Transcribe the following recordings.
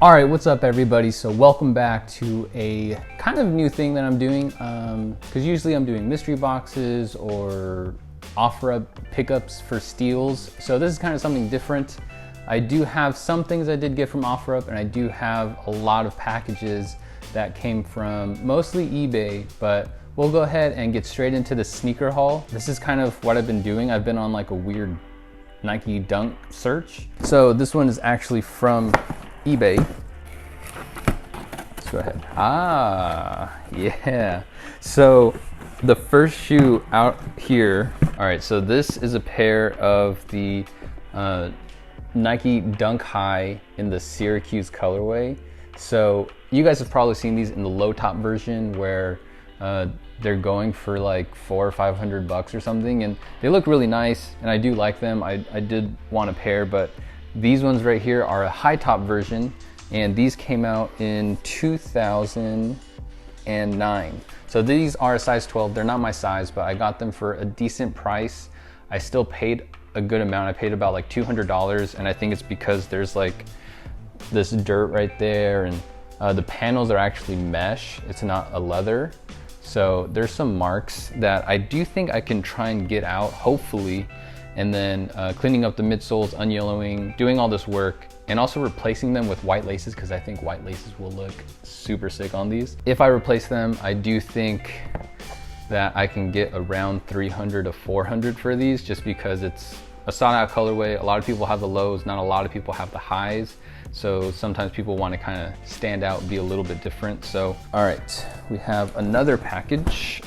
All right, what's up everybody? So welcome back to a kind of new thing that I'm doing, because usually I'm doing mystery boxes or offer-up pickups for steals. So this is kind of something different. I do have some things I did get from OfferUp, and I do have a lot of packages that came from mostly eBay, but we'll go ahead and get straight into the sneaker haul. This is kind of what I've been doing. I've been on like a weird Nike Dunk search. So this one is actually from eBay. Let's go ahead. Yeah. So the first shoe out here. All right, so this is a pair of the Nike Dunk High in the Syracuse colorway. So you guys have probably seen these in the low top version where they're going for like $400 or $500 or something, and they look really nice and I do like them. I did want a pair, but these ones right here are a high top version, and these came out in 2009. So these are a size 12. They're not my size, but I got them for a decent price. I still paid a good amount. I paid about like $200, and I think it's because there's like this dirt right there, and the panels are actually mesh. It's not a leather. So there's some marks that I do think I can try and get out, hopefully, and then cleaning up the midsoles, unyellowing, doing all this work, and also replacing them with white laces, because I think white laces will look super sick on these. If I replace them, I do think that I can get around $300 to $400 for these, just because it's a sought out colorway. A lot of people have the lows, not a lot of people have the highs. So sometimes people want to kind of stand out and be a little bit different. So, all right, we have another package.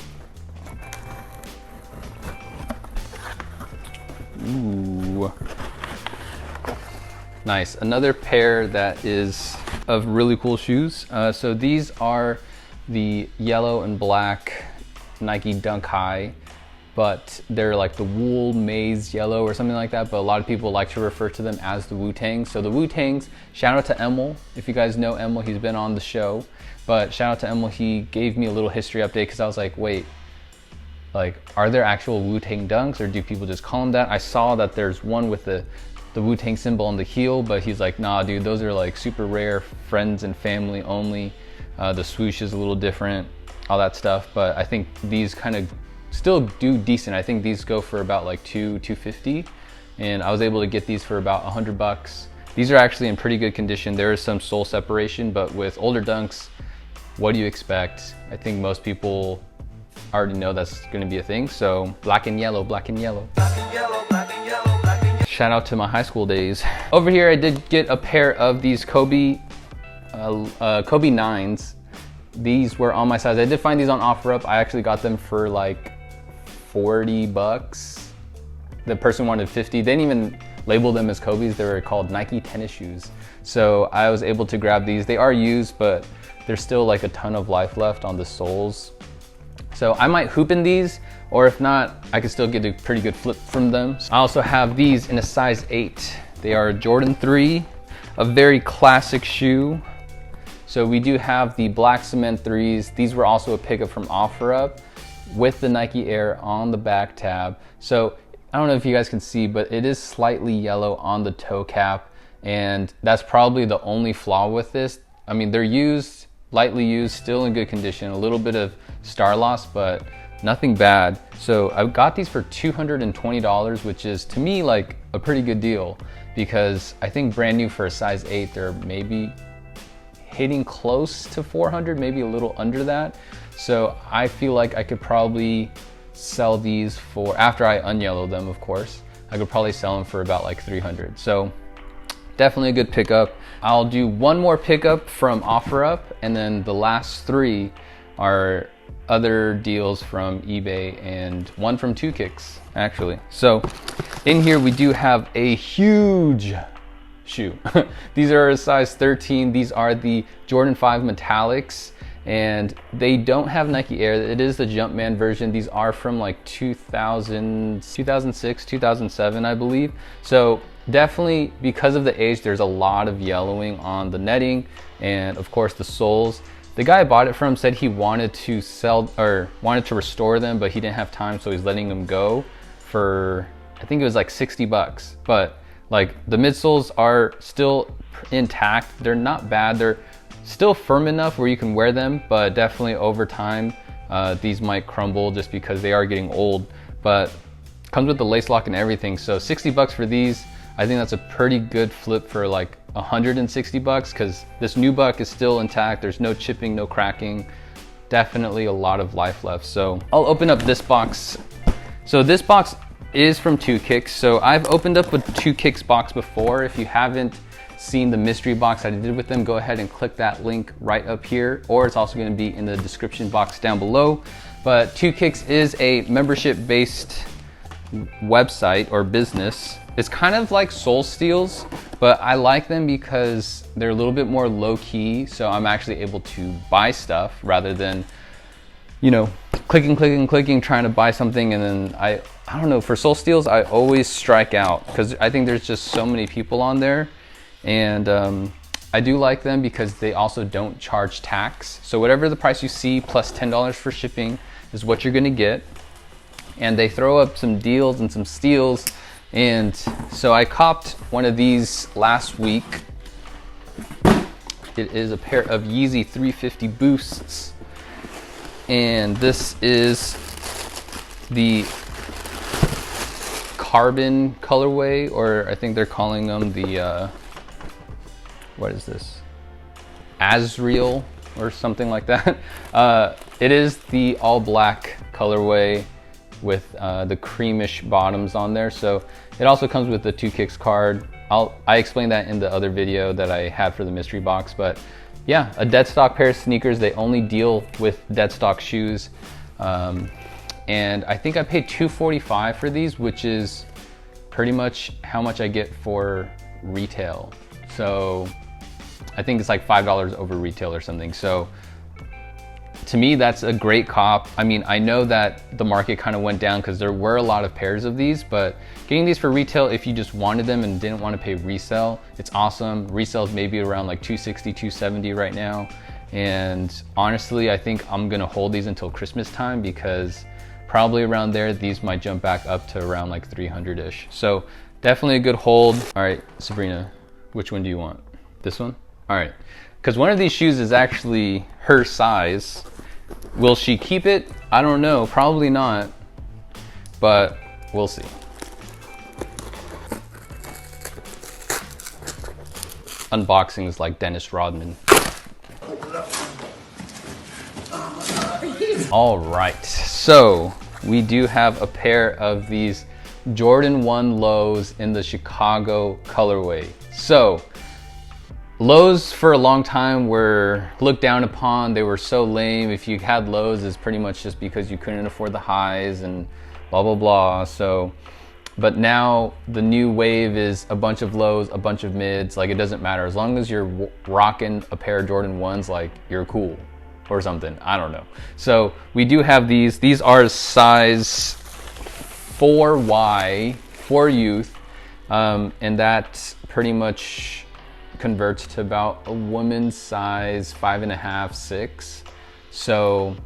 Ooh. Nice, another pair that is of really cool shoes. So these are the yellow and black Nike Dunk High, but they're like the wool maize yellow or something like that, but a lot of people like to refer to them as the Wu-Tang. So the Wu-Tangs, shout out to Emil. If you guys know Emil, he's been on the show, but shout out to Emil. He gave me a little history update, because I was like, wait, like, are there actual Wu-Tang Dunks, or do people just call them that? I saw that there's one with the Wu-Tang symbol on the heel, but he's like, nah dude, those are like super rare, friends and family only. The swoosh is a little different, all that stuff, but I think these kind of still do decent. I think these go for about like $250, and I was able to get these for about $100. These are actually in pretty good condition. There is some sole separation, but with older Dunks, what do you expect? I think most people already know that's going to be a thing. So black and yellow, black and yellow. Black and yellow, black and yellow, black and yellow. Shout out to my high school days. Over here, I did get a pair of these Kobe 9s. These were on my size. I did find these on OfferUp. I actually got them for like $40. The person wanted 50. They didn't even label them as Kobe's. They were called Nike tennis shoes. So I was able to grab these. They are used, but there's still like a ton of life left on the soles. So I might hoop in these, or if not, I could still get a pretty good flip from them. I also have these in a size 8. They are Jordan 3, a very classic shoe. So we do have the black cement 3s. These were also a pickup from OfferUp with the Nike Air on the back tab. So I don't know if you guys can see, but it is slightly yellow on the toe cap, and that's probably the only flaw with this. I mean, they're used, lightly used, still in good condition, a little bit of star loss, but nothing bad. So I got these for $220, which is to me like a pretty good deal, because I think brand new for a size 8, they're maybe hitting close to $400, maybe a little under that. So I feel like I could probably sell these for, after I unyellow them, of course, I could probably sell them for about like $300. So definitely a good pickup. I'll do one more pickup from OfferUp, and then the last 3 are other deals from eBay and one from 2Kicks, actually. So in here we do have a huge shoe. These are a size 13. These are the Jordan 5 Metallics, and they don't have Nike Air. It is the Jumpman version. These are from like 2006, 2007, I believe. So definitely, because of the age, there's a lot of yellowing on the netting and of course the soles. The guy I bought it from said he wanted to sell, or wanted to restore them, but he didn't have time, so he's letting them go for, I think it was like $60. But Like the midsoles are still intact. They're not bad. They're still firm enough where you can wear them, but definitely over time, these might crumble just because they are getting old, but comes with the lace lock and everything. So 60 bucks for these. I think that's a pretty good flip for like 160 bucks because this nubuck is still intact. There's no chipping, no cracking. Definitely a lot of life left. So I'll open up this box. So this box is from Two Kicks. So I've opened up a Two Kicks box before. If you haven't seen the mystery box I did with them, go ahead and click that link right up here, or it's also going to be in the description box down below. But Two Kicks is a membership-based website or business. It's kind of like Soul Steals, but I like them because they're a little bit more low-key, so I'm actually able to buy stuff rather than, you know, clicking, trying to buy something, and then I don't know, for Soul Steals, I always strike out because I think there's just so many people on there. And I do like them because they also don't charge tax. So whatever the price you see plus $10 for shipping is what you're gonna get. And they throw up some deals and some steals. And so I copped one of these last week. It is a pair of Yeezy 350 Boosts. And this is the carbon colorway, or I think they're calling them the, what is this? Azrael or something like that. It is the all black colorway with the creamish bottoms on there. So it also comes with the Two Kicks card. I explained that in the other video that I had for the mystery box, but yeah, a dead stock pair of sneakers. They only deal with dead stock shoes. And I think I paid $245 for these, which is pretty much how much I get for retail. So I think it's like $5 over retail or something. So to me, that's a great cop. I mean, I know that the market kind of went down because there were a lot of pairs of these, but getting these for retail, if you just wanted them and didn't want to pay resale, it's awesome. Resale is maybe around like $260, $270 right now. And honestly, I think I'm gonna hold these until Christmas time because probably around there, these might jump back up to around like 300-ish. So definitely a good hold. All right, Sabrina, which one do you want? This one? All right, because one of these shoes is actually her size. Will she keep it? I don't know, probably not, but we'll see. Unboxing is like Dennis Rodman. All right, so we do have a pair of these Jordan 1 lows in the Chicago colorway. So lows for a long time were looked down upon. They were so lame. If you had lows, it's pretty much just because you couldn't afford the highs and blah, blah, blah. So, but now the new wave is a bunch of lows, a bunch of mids. Like, it doesn't matter. As long as you're rocking a pair of Jordan 1s, like, you're cool or something. I don't know. So we do have these. These are size 4Y for youth. And that pretty much converts to about a woman's size 5.5, 6. So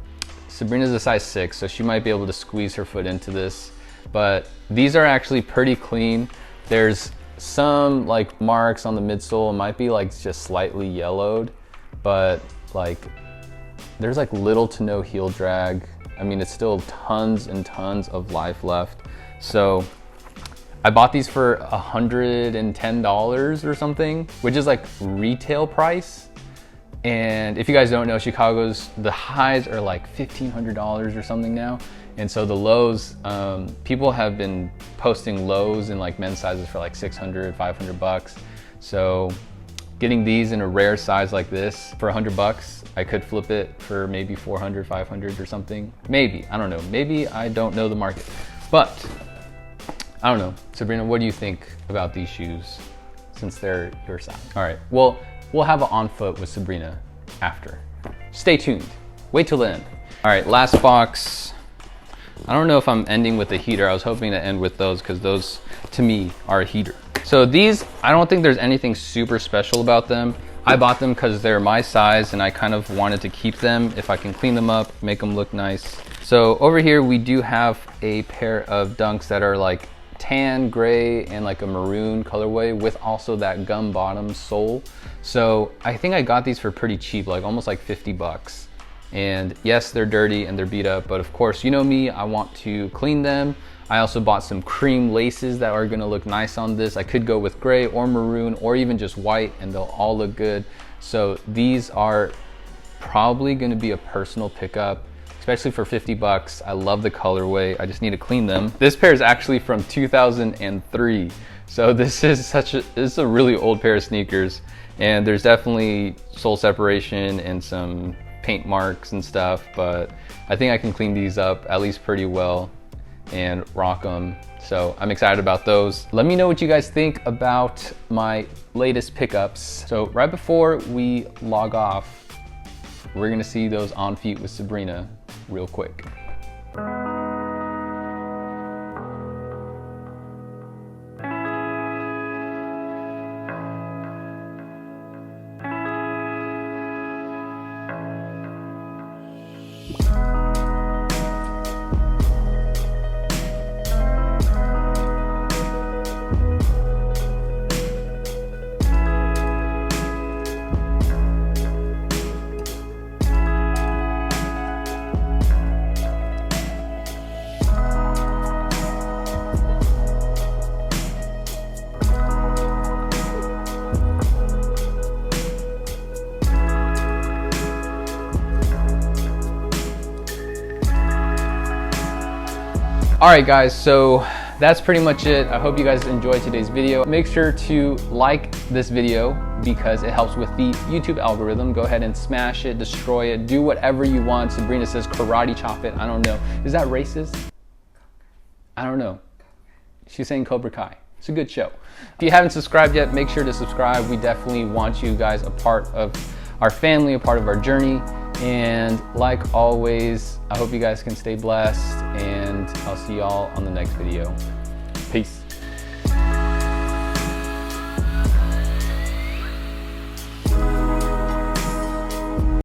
Sabrina's a size 6, so she might be able to squeeze her foot into this. But these are actually pretty clean. There's some like marks on the midsole. It might be like just slightly yellowed, but like there's like little to no heel drag. I mean, it's still tons and tons of life left. So I bought these for $110 or something, which is like retail price. And if you guys don't know, Chicago's, the highs are like $1,500 or something now. And so the lows, people have been posting lows in like men's sizes for like 600, 500 bucks. So getting these in a rare size like this for 100 bucks, I could flip it for maybe 400, 500 or something. Maybe, I don't know. Maybe I don't know the market, but I don't know. Sabrina, what do you think about these shoes since they're your size? All right, well, we'll have an on foot with Sabrina after. Stay tuned, wait till the end. All right, last box. I don't know if I'm ending with a heater. I was hoping to end with those because those to me are a heater. So these, I don't think there's anything super special about them. I bought them because they're my size and I kind of wanted to keep them if I can clean them up, make them look nice. So over here we do have a pair of Dunks that are like tan, gray, and like a maroon colorway with also that gum bottom sole. So I think I got these for pretty cheap, like almost like 50 bucks. And yes, they're dirty and they're beat up, but of course, you know me, I want to clean them. I also bought some cream laces that are gonna look nice on this. I could go with gray or maroon or even just white and they'll all look good. So these are probably gonna be a personal pickup, especially for 50 bucks. I love the colorway. I just need to clean them. This pair is actually from 2003. So this is a really old pair of sneakers, and there's definitely sole separation and some paint marks and stuff, but I think I can clean these up at least pretty well and rock them. So I'm excited about those. Let me know what you guys think about my latest pickups. So right before we log off, we're gonna see those on feet with Sabrina real quick. All right guys, so that's pretty much it. I hope you guys enjoyed today's video. Make sure to like this video because it helps with the YouTube algorithm. Go ahead and smash it, destroy it, do whatever you want. Sabrina says karate chop it. I don't know. Is that racist? I don't know. She's saying Cobra Kai. It's a good show. If you haven't subscribed yet, make sure to subscribe. We definitely want you guys a part of our family, a part of our journey. And like always, I hope you guys can stay blessed, and I'll see y'all on the next video. Peace.